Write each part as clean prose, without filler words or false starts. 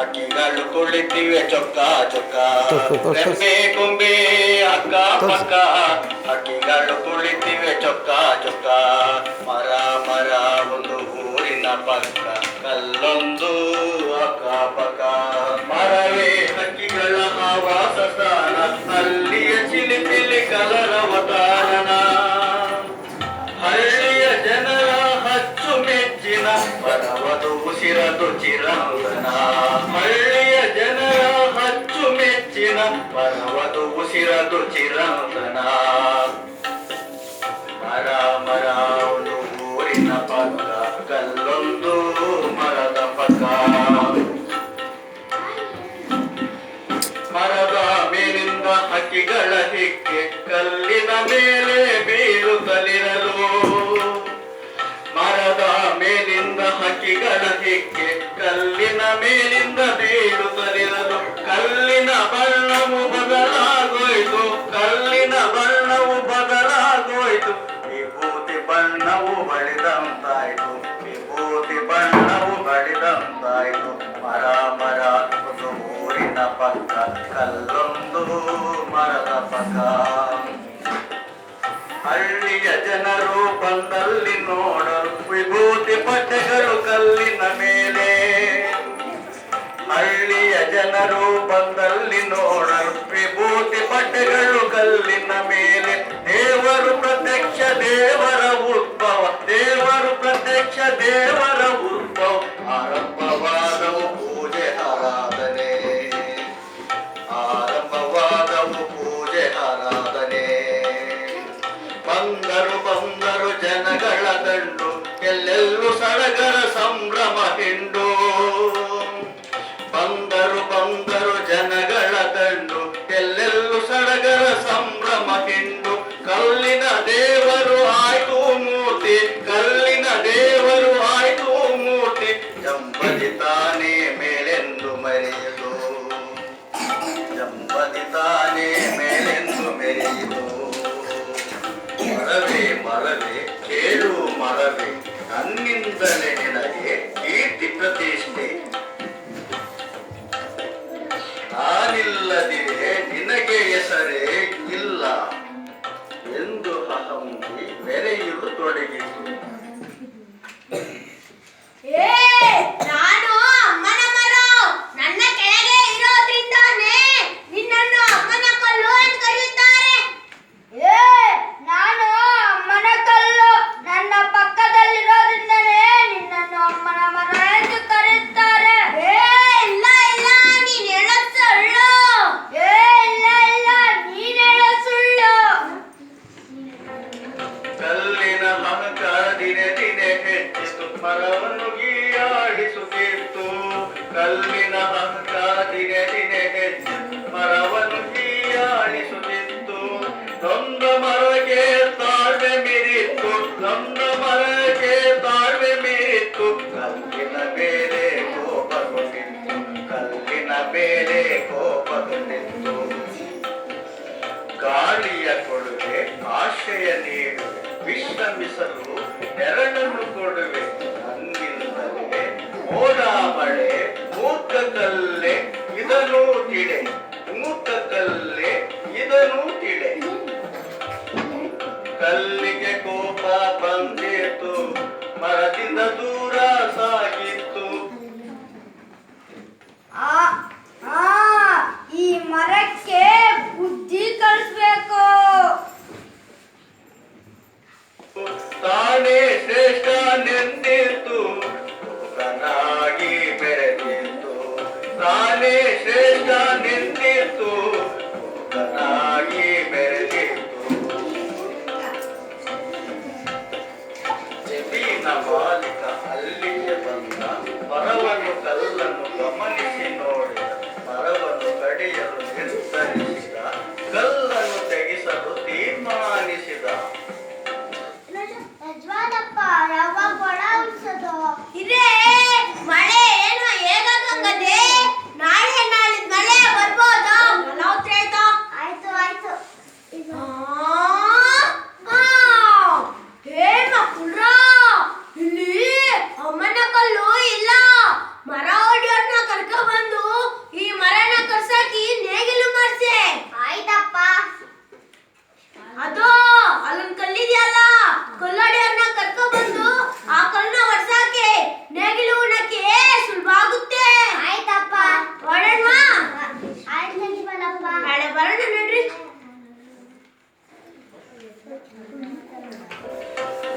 ಹಕ್ಕಿಗಳು ಕುಳಿತಿವೆ ಚೊಕ್ಕ ಚೊಕ್ಕ ರೆಂಬೆ ಕೊಂಬೆ ಅಕ್ಕ ಪಕ್ಕ ಹಕ್ಕಿಗಳು ಕುಳಿತಿವೆ ಚೊಕ್ಕ ಚೊಕ್ಕ ಮರ ಮರ ಒಂದು ಊರಿನ ಪಕ್ಕ ಕಲ್ಲೊಂದು ಅಕ್ಕ ಪಕ್ಕ ಮರವೇ ಹಕ್ಕಿಗಳ ಆವಾಸ ಸ್ಥಾನ ಅಲ್ಲಿಯ ಚಿಲಿ ಚಿಲಿ ಕಲರವತಾರಣ ಹಳ್ಳಿಯ ಜನರ ಹಚ್ಚು ಮೆಚ್ಚಿನ ಪರವದು ಉಸಿರದು ಚಿರಂತನ ಹಳ್ಳಿಯ ಜನರ ಹಚ್ಚು ಮೆಚ್ಚಿನ ಪರವದು ಉಸಿರದು ಚಿರಂತನ ಮರ ಮರ ಒಂದು ಊರಿನ ಪಕ್ಕ ಕಲ್ಲೊಂದು ಮರದ ಪಕ್ಕ ಮರದ ಮೇಲಿಂದ ಹಕ್ಕಿಗಳ ಹಿಕ್ಕೆ ಕಲ್ಲಿನ ಮೇಲೆ ಬೀಳುತ್ತಲಿರಲು ಮರದ ಮೇಲಿಂದ ಹಕ್ಕಿಗಳ ಹಿಕ್ಕೆ ಕಲ್ಲಿನ ಮೇಲಿಂದ ಬೀಳುತ್ತಲಿರಲು ಕಲ್ಲಿನ ಬಣ್ಣವು ಬದಲಾಗೋಯ್ತು ಕಲ್ಲಿನ ಬಣ್ಣವು ಬದಲಾಗೋಯ್ತು ವಿಭೂತಿ ಬಣ್ಣವು ಬಳಿದಂತಾಯ್ತು ವಿಭೂತಿ ಬಣ್ಣವು ಬಳಿದಂತಾಯ್ತು ಮರ ಮರ ಒಂದು ಊರಿನ ಪಕ್ಕ ಕಲ್ಲೊಂದು ಮರದ ಪಕ್ಕ ಹಳ್ಳಿಯ ಜನರು ಬಂದಲ್ಲಿ ನೋಡಲು ವಿಭೂತಿ ಪಟ್ಟೆಗಳು ಕಲ್ಲಿನ ಮೇಲೆ ಹಳ್ಳಿಯ ಜನರು ಬಂದಲ್ಲಿ ನೋಡಲು ವಿಭೂತಿ ಪಟ್ಟೆಗಳು ಕಲ್ಲಿನ ಮೇಲೆ ದೇವರು ಪ್ರತ್ಯಕ್ಷ ದೇವರ ಉದ್ಭವ ದೇವರು ಪ್ರತ್ಯಕ್ಷ ದೇವರ ಉದ್ಭವ ಆರಂಭವಾದವು ಪೂಜೆ ಆರಾಧನೆ ಆರಂಭವಾದವು ಪೂಜೆ ಆರಾಧನೆ ಬಂದರು ಬಂದರು ಜನಗಳ ದಂಡು ಎಲ್ಲೆಲ್ಲೂ ಸಡಗರ ಸಂಭ್ರಮ ಹಿಂಡು ಬಂದರು ಬಂದರು ಜನಗಳ ದಂಡು ಎಲ್ಲೆಲ್ಲೂ ಸಡಗರ ಸಂಭ್ರಮ ಹಿಂಡು ಕಲ್ಲಿನ ದೇವರು ಆಯ್ತು ಮೂರ್ತಿ ಕಲ್ಲಿನ ದೇವರು ಆಯ್ತು ಮೂರ್ತಿ ಜಂಬದಿ ತಾನೇ ಮೇಲೆಂದು ಮರೆಯದು ಜಂಬದಿ ತಾನೇ ಮೇಲೆಂದು ಮೆರೆಯುವುದು ಮರವೇ ಮರವೇ ಕೇಳು ಮರವೇ ನನ್ನಿಂದಲೇ ನಿನಗೆ ಕೀರ್ತಿ ಪ್ರತಿಷ್ಠೆ ನಾನಿಲ್ಲದಿರೇ ನಿನಗೆ ಹೆಸರೇ ಇಲ್ಲ ಎಂದು ಅಹಂಗಿ ಮೆರೆಯಲು ತೊಡಗಿತು ನಾನು ಅಮ್ಮನ ಮರ ನನ್ನ ಕೆಳಗೆ ಇರೋದ್ರಿಂದಾನೇ ನಿನ್ನನ್ನು ಅಮ್ಮನ ಕಲ್ಲು ಎಂದು ಕರೆಯುತ್ತಾರೆ ನಾನು ಅಮ್ಮನ ಕಲ್ಲು ನನ್ನ ಪಕ್ಕದಲ್ಲಿರೋದ್ರಿಂದನೇ ನಿನ್ನನ್ನು ಅಮ್ಮನ ಮರ ಎಂದು ಕರೆಯುತ್ತಾರೆ ಇಲ್ಲ ಇಲ್ಲ ನೀನ್ ಹೇಳೋ ಸುಳ್ಳು ಇಲ್ಲ ಇಲ್ಲ ನೀನ್ ಹೇಳೋ ಸುಳ್ಳು ಕಲ್ಲಿನ ಅಹಂಕಾರ ದಿನೇ ದಿನೇ ಹೆಚ್ಚಿತು ಮರವನ್ನು ಗೀಯಾಡಿಸುತ್ತಿತ್ತು ಕಲ್ಲಿನ ಅಹಂಕಾರ ದಿನೇ ದಿನೇ ಹೆಚ್ಚಿತು ಮರವನ್ನು ಗೀಯಾಡಿಸುತ್ತಿತ್ತು ನೊಂದ ಮರಕ್ಕೆ ತಾಳ್ಮೆ ಮೀರಿತ್ತು ನೊಂದ ಮರಕ್ಕೆ ತಾಳ್ಮೆ ಮೀರಿತ್ತು ಕಲ್ಲಿನ ಮೇಲೆ ಕೋಪಗೊಂಡಿತ್ತು ಕಲ್ಲಿನ ಮೇಲೆ ಕೋಪಗೊಂಡಿತ್ತು ಗಾಳಿಯ ಕೊಡುಗೆ ಆಶ್ರಯ ನೀಡುವೆ ವಿಶ್ರಮಿಸಲು ನೆರಳನ್ನು ಕೊಡುವೆ ನನ್ನಿಂದಲೇ ಮೋಡ ಮಳೆ ಮೂಕ ಕಲ್ಲೆ ಇದನ್ನು ತಿಡೆ ಮೂಕ ಕಲ್ಲೆ ಇದನ್ನು ತಿಡೆ ಕಲ್ಲಿಗೆ ಕೋಪ ಬಂದಿತ್ತು ಮರದಿಂದ ದೂರ ಸಾಗಿತ್ತು ಈ ಮರಕ್ಕೆ ಬುದ್ಧಿ ಕಲಿಸ್ಬೇಕು ತಾನೇ ಶ್ರೇಷ್ಠ ನೆಂದಿತ್ತು ತನಾಗಿ ಬೆರೆತಿತ್ತು ತಾನೇ ಶ್ರೇಷ್ಠ ನೆಂದಿತ್ತು ತನಾಗಿ ಬೆರೆತಿತ್ತು ಜಮೀನ ಮಾಲೀಕ ಅಲ್ಲಿಗೆ ಬಂದ ಮರವನ್ನು ಕಲ್ಲನ್ನು ಗಮನಿಸಿ ನೋಡಿದ ಮರವನ್ನು ಕಡಿಯಲು ನಿರ್ಧರಿಸಿದ ಕಲ್ಲನ್ನು ತೆಗೆಸಲು ತೀರ್ಮಾನಿಸಿದ ಯಜಮಾನಪ್ಪ ಯಾವಾಗ ಕೊಡ ಉಡ್ಸೋದು ಇದೇ ಮಳೆ ಏನು ಹೇಗಾಗಂಗದೆ ನಾಳೆ ನಾಳಿದ್ ಮಳೆ ಬರ್ಬೋದು ಆಯ್ತು ಆಯ್ತು ಹೇಮ ಪುರ ಇಲ್ಲಿ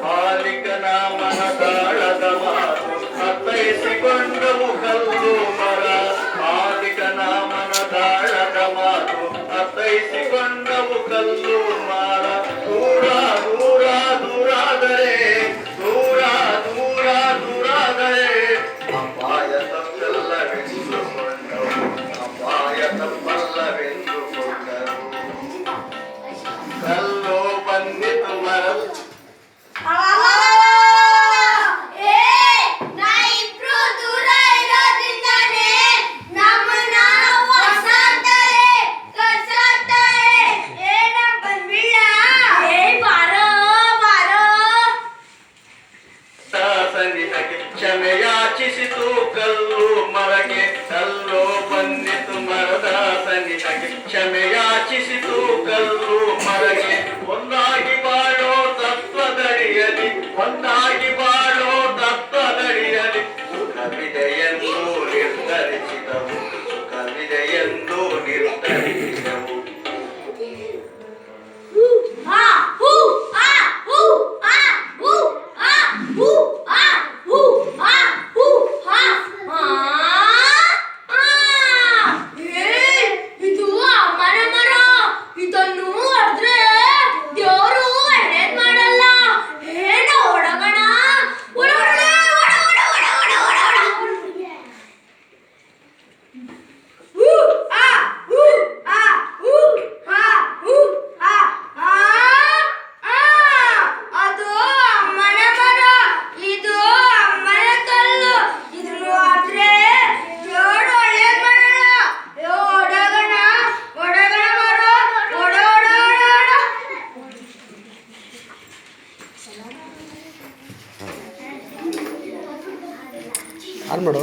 ಮಾಲಿಕನ ಮನದಾಳದ ಮಾತು ಅರ್ಥೈಸಿಕೊಂಡವು ಕಲ್ಲು ಮರ. ಮಾಲಿಕನ ಮನದಾಳದ ಮಾತು ಅರ್ಥೈಸಿಕೊಂಡವು ಕಲ್ಲು ಮರ. ದೂರ ದೂರ ದೂರಾದರೆ ದೂರ ದೂರ ದೂರಾದರೆ ಅಪಾಯ ತಪ್ಪಲ್ಲವೆಂದುಕೊಂಡವು. ಅಪಾಯ ತಪ್ಪಲ್ಲವೆಂದುಕೊಂಡರು. ಕಲ್ಲು ಬಂದಿತು ಮರ. ನಾವಿಬ್ರು ದೂರ ಇರೋದ್ರಿಂದಾನೇ ನಮ್ಮನ್ನ ಹೊಸಾಡ್ತಾರೆ, ಕಳ್ಸಾಡ್ತಾರೆ. ನಮ್ ಬಂದ್ಬಿಡ್ಲ? ಬಾರೋ ಬಾರೋ. ಸನ್ನಿಧಿಗೆ ಕ್ಷಮೆಯಾಚಿಸಿತು ಕಲ್ಲು ಮರಗೆ. ಕಲ್ಲು ಬಂದಿತು ಮರದ ಸನ್ನಿಧಿಗೆ ಕ್ಷಮೆಯಾಚಿಸಿತು ಕಲ್ಲು ಮರಗೆ. ಒಂದಾಗಿ ಬಾಳೋ ತತ್ವದಡಿಯಲಿ, ಒಂದಾಗಿ ಬಾಳೋ ತತ್ವದಡಿಯಲಿ ಸುಖವಿದೆಯೆಂದು ನಿರ್ಧರಿಸಿದವು. ಸುಖವಿದೆಯೆಂದು ನಿರ್ಧರಿಸಿದವು. ಇದು ಅಮ್ಮನ ಮರ. ಇದನ್ನು ಹೊಡ್ದ್ರೆ ದೇವ್ರು ಒಳ್ಳೇದ್ ಮಾಡಲ್ಲ. ಏನ ಹೊಡಗಣ ಹೊಡಗಡೆ ಹೊಡ ಹೊಡ ಹೊಡ ಹೊಡ ಹೊಡ ಹೊಡ. ಅದು ಅಮ್ಮನ ಮರ, ಇದು ಅಮ್ಮನ ಕಲ್ಲು. ಇದನ್ನು ಹೊಡ್ದ್ರೆ ದೇವ್ರು ಒಳ್ಳೇದ್ ಮಾಡಲ್ಲ. ಹೊಡಗಣ ಹೊಡಗಣ ಮಾಡೋ ಹೊಡ ಹೊಡ ಹೊಡ ಹೊಡ. ಆನ್ ಮಾಡು.